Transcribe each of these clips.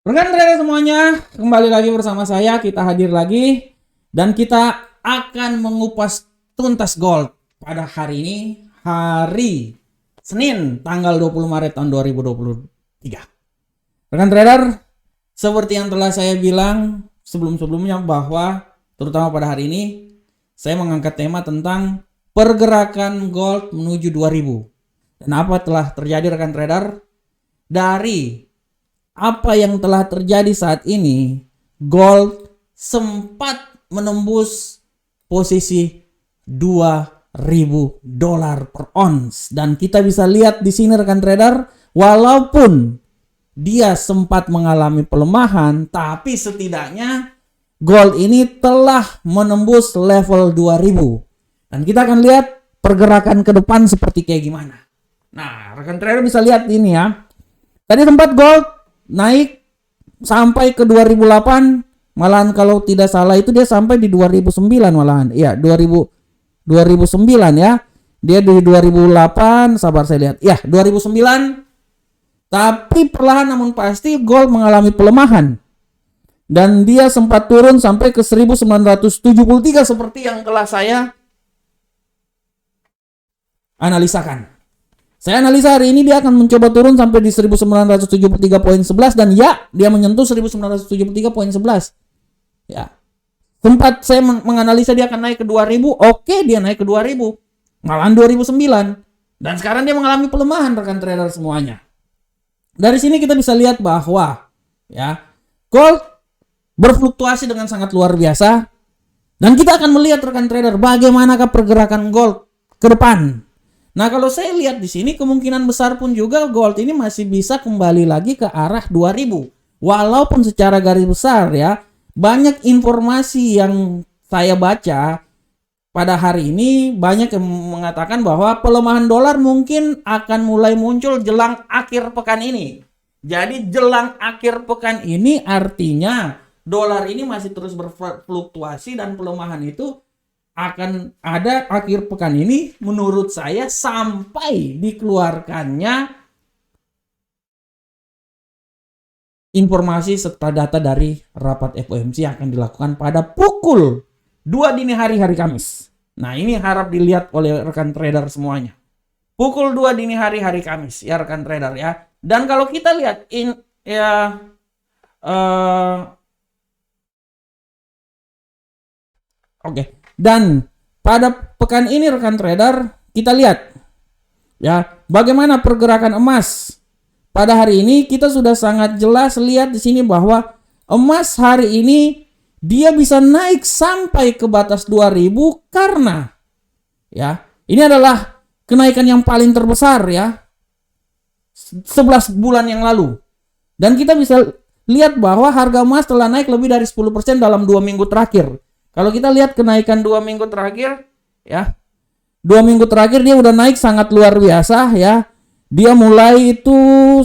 Rekan trader semuanya, kembali lagi bersama saya. Kita hadir lagi dan kita akan mengupas tuntas gold pada hari ini, hari Senin, tanggal 20 Maret tahun 2023. Rekan trader, seperti yang telah saya bilang sebelum-sebelumnya bahwa terutama pada hari ini saya mengangkat tema tentang pergerakan gold menuju 2000. Dan apa telah terjadi rekan trader? Dari apa yang telah terjadi saat ini, gold sempat menembus posisi $2.000 per ons, dan kita bisa lihat di sini rekan trader, walaupun dia sempat mengalami pelemahan, tapi setidaknya gold ini telah menembus level 2000. Dan kita akan lihat pergerakan ke depan seperti kayak gimana. Nah, rekan trader bisa lihat ini ya. Tadi tempat gold naik sampai ke 2008, malahan kalau tidak salah itu dia sampai di 2009 malahan. Iya, 2009 ya. Dia di 2008, sabar saya lihat. Ya, 2009. Tapi perlahan namun pasti gold mengalami pelemahan. Dan dia sempat turun sampai ke 1973 seperti yang telah saya analisakan. Saya analisa hari ini dia akan mencoba turun sampai di 1973.11 dan ya, dia menyentuh 1973.11. Ya. Sempat saya menganalisa dia akan naik ke 2000, oke dia naik ke 2000. Malahan 2009. Dan sekarang dia mengalami pelemahan rekan trader semuanya. Dari sini kita bisa lihat bahwa ya, gold berfluktuasi dengan sangat luar biasa. Dan kita akan melihat rekan trader bagaimanakah pergerakan gold ke depan. Nah, kalau saya lihat di sini kemungkinan besar pun juga gold ini masih bisa kembali lagi ke arah 2000. Walaupun secara garis besar ya, banyak informasi yang saya baca pada hari ini banyak yang mengatakan bahwa pelemahan dolar mungkin akan mulai muncul jelang akhir pekan ini. Jadi jelang akhir pekan ini artinya dolar ini masih terus berfluktuasi dan pelemahan itu akan ada akhir pekan ini menurut saya sampai dikeluarkannya informasi serta data dari rapat FOMC yang akan dilakukan pada pukul 2 dini hari Kamis. Nah, ini harap dilihat oleh rekan trader semuanya. Pukul 2 dini hari Kamis ya rekan trader ya. Dan kalau kita lihat oke. Dan pada pekan ini rekan trader kita lihat ya bagaimana pergerakan emas. Pada hari ini kita sudah sangat jelas lihat di sini bahwa emas hari ini dia bisa naik sampai ke batas 2000 karena ya ini adalah kenaikan yang paling terbesar ya 11 bulan yang lalu. Dan kita bisa lihat bahwa harga emas telah naik lebih dari 10% dalam 2 minggu terakhir. Kalau kita lihat kenaikan 2 minggu terakhir ya, 2 minggu terakhir dia udah naik sangat luar biasa ya. Dia mulai itu,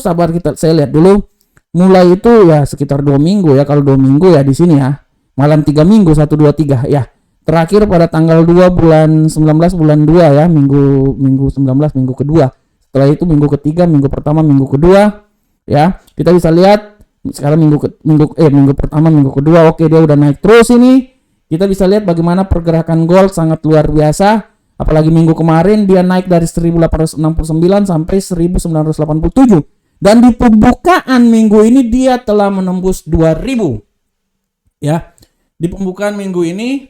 sabar saya lihat dulu. Mulai itu ya sekitar 2 minggu ya. Kalau 2 minggu ya di sini ya. Malam 3 minggu 1 2 3 ya. Terakhir pada tanggal 2 bulan 19 bulan 2 ya, minggu 19 minggu kedua. Setelah itu minggu ketiga, minggu pertama, minggu kedua ya. Kita bisa lihat sekarang minggu pertama, minggu kedua oke dia udah naik terus ini. Kita bisa lihat bagaimana pergerakan gold sangat luar biasa. Apalagi minggu kemarin dia naik dari 1869 sampai 1987. Dan di pembukaan minggu ini dia telah menembus 2000. Ya. Di pembukaan minggu ini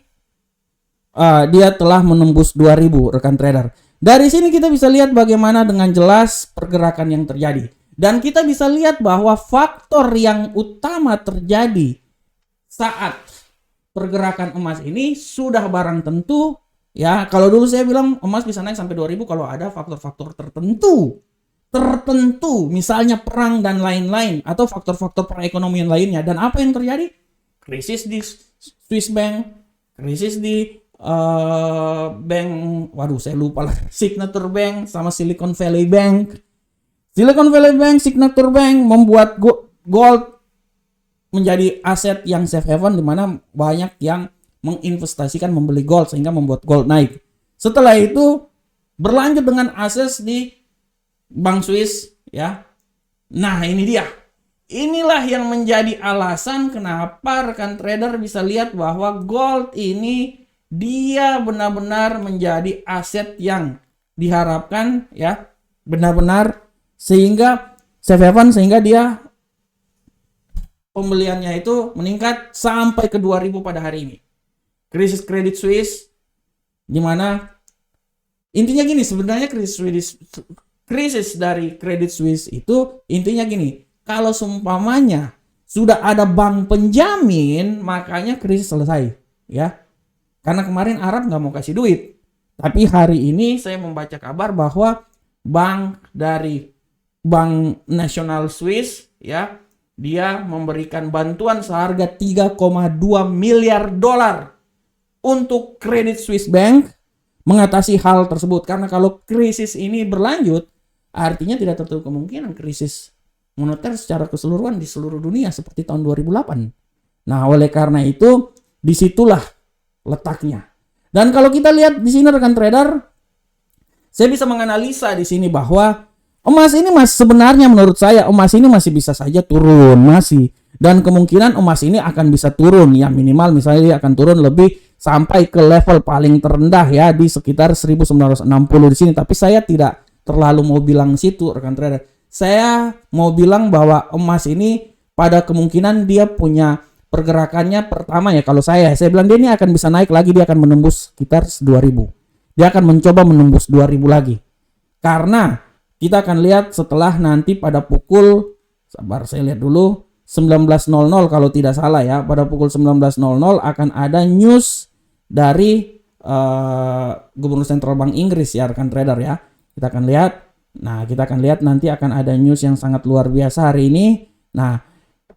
dia telah menembus 2000 rekan trader. Dari sini kita bisa lihat bagaimana dengan jelas pergerakan yang terjadi. Dan kita bisa lihat bahwa faktor yang utama terjadi saat pergerakan emas ini sudah barang tentu ya. Kalau dulu saya bilang emas bisa naik sampai 2000 kalau ada faktor-faktor tertentu misalnya perang dan lain-lain atau faktor-faktor perekonomian lainnya. Dan apa yang terjadi? Krisis di Swiss Bank, krisis di bank, saya lupa lah, Signature Bank sama Silicon Valley Bank. Signature Bank membuat gold menjadi aset yang safe haven di mana banyak yang menginvestasikan membeli gold sehingga membuat gold naik. Setelah itu berlanjut dengan akses di Bank Swiss ya. Nah, ini dia. inilah yang menjadi alasan kenapa rekan trader bisa lihat bahwa gold ini dia benar-benar menjadi aset yang diharapkan ya, benar-benar sehingga safe haven, sehingga dia pembeliannya itu meningkat sampai ke 2000 pada hari ini. Krisis Credit Suisse, dimana intinya gini, sebenarnya krisis dari Credit Suisse itu intinya gini, kalau seumpamanya sudah ada bank penjamin, makanya krisis selesai ya. Karena kemarin Arab nggak mau kasih duit, tapi hari ini saya membaca kabar bahwa Bank Nasional Swiss ya, dia memberikan bantuan seharga 3,2 miliar dolar untuk Credit Suisse Bank mengatasi hal tersebut. Karena kalau krisis ini berlanjut, artinya tidak tertutup kemungkinan krisis moneter secara keseluruhan di seluruh dunia seperti tahun 2008. Nah, oleh karena itu disitulah letaknya. Dan kalau kita lihat di sini rekan trader, saya bisa menganalisa di sini bahwa emas ini sebenarnya menurut saya emas ini masih bisa saja turun, masih, dan kemungkinan emas ini akan bisa turun ya, minimal misalnya dia akan turun lebih sampai ke level paling terendah ya di sekitar 1960 di sini. Tapi saya tidak terlalu mau bilang situ rekan trader. Saya mau bilang bahwa emas ini pada kemungkinan dia punya pergerakannya pertama ya, kalau saya bilang dia ini akan bisa naik lagi, dia akan menembus sekitar 2000. Dia akan mencoba menembus 2000 lagi. Karena kita akan lihat setelah nanti pada pukul, sabar saya lihat dulu, 19.00 kalau tidak salah ya, pada pukul 19.00 akan ada news dari Gubernur Central Bank Inggris ya rekan trader ya. Kita akan lihat. Nah, kita akan lihat nanti akan ada news yang sangat luar biasa hari ini. Nah,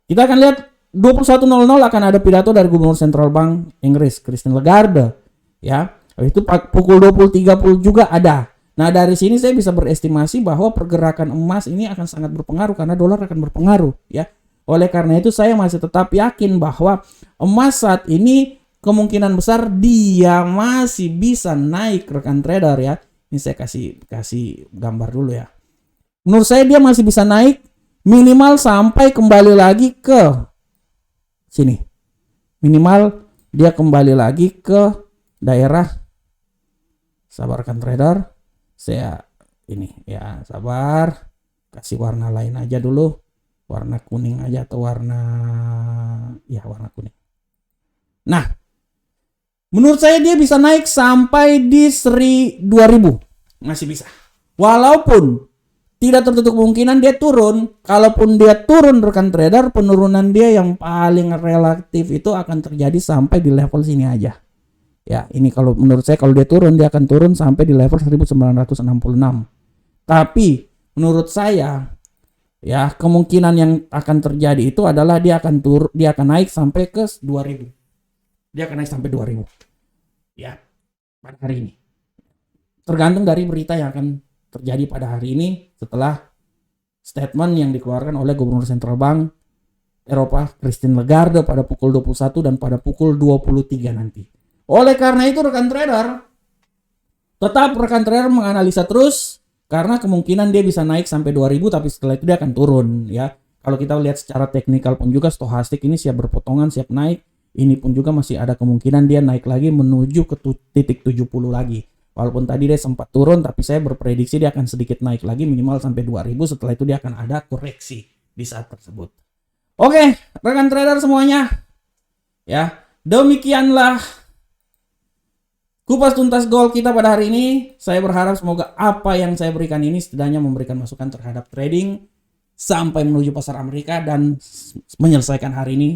kita akan lihat 21.00 akan ada pidato dari Gubernur Central Bank Inggris, Christine Lagarde ya. Itu pukul 20.30 juga ada. Nah, dari sini saya bisa berestimasi bahwa pergerakan emas ini akan sangat berpengaruh karena dolar akan berpengaruh ya. Oleh karena itu saya masih tetap yakin bahwa emas saat ini kemungkinan besar dia masih bisa naik rekan trader ya. Ini saya kasih gambar dulu ya. Menurut saya dia masih bisa naik minimal sampai kembali lagi ke sini. Minimal dia kembali lagi ke daerah, sabar rekan trader. Saya ini ya, sabar, kasih warna lain aja dulu, warna kuning aja atau warna kuning. Nah, menurut saya dia bisa naik sampai di 2000, masih bisa. Walaupun tidak tertutup kemungkinan dia turun. Kalaupun dia turun rekan trader, penurunan dia yang paling relatif itu akan terjadi sampai di level sini aja. Ya, ini kalau menurut saya kalau dia turun, dia akan turun sampai di level 1966. Tapi menurut saya ya, kemungkinan yang akan terjadi itu adalah dia akan naik sampai ke 2000. Dia akan naik sampai 2000. Ya, pada hari ini. Tergantung dari berita yang akan terjadi pada hari ini setelah statement yang dikeluarkan oleh Gubernur Central Bank Eropa Christine Lagarde pada pukul 21 dan pada pukul 23 nanti. Oleh karena itu rekan trader, tetap rekan trader menganalisa terus karena kemungkinan dia bisa naik sampai 2000 tapi setelah itu dia akan turun ya. Kalau kita lihat secara teknikal pun juga stokastik ini siap berpotongan, siap naik. Ini pun juga masih ada kemungkinan dia naik lagi menuju ke titik 70 lagi. Walaupun tadi dia sempat turun tapi saya berprediksi dia akan sedikit naik lagi minimal sampai 2000, setelah itu dia akan ada koreksi di saat tersebut. Oke, rekan trader semuanya. Ya, demikianlah kupas tuntas gold kita pada hari ini. Saya berharap semoga apa yang saya berikan ini setidaknya memberikan masukan terhadap trading sampai menuju pasar Amerika dan menyelesaikan hari ini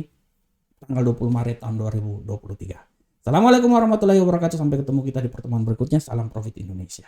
tanggal 20 Maret tahun 2023. Assalamualaikum warahmatullahi wabarakatuh. Sampai ketemu kita di pertemuan berikutnya. Salam Profit Indonesia.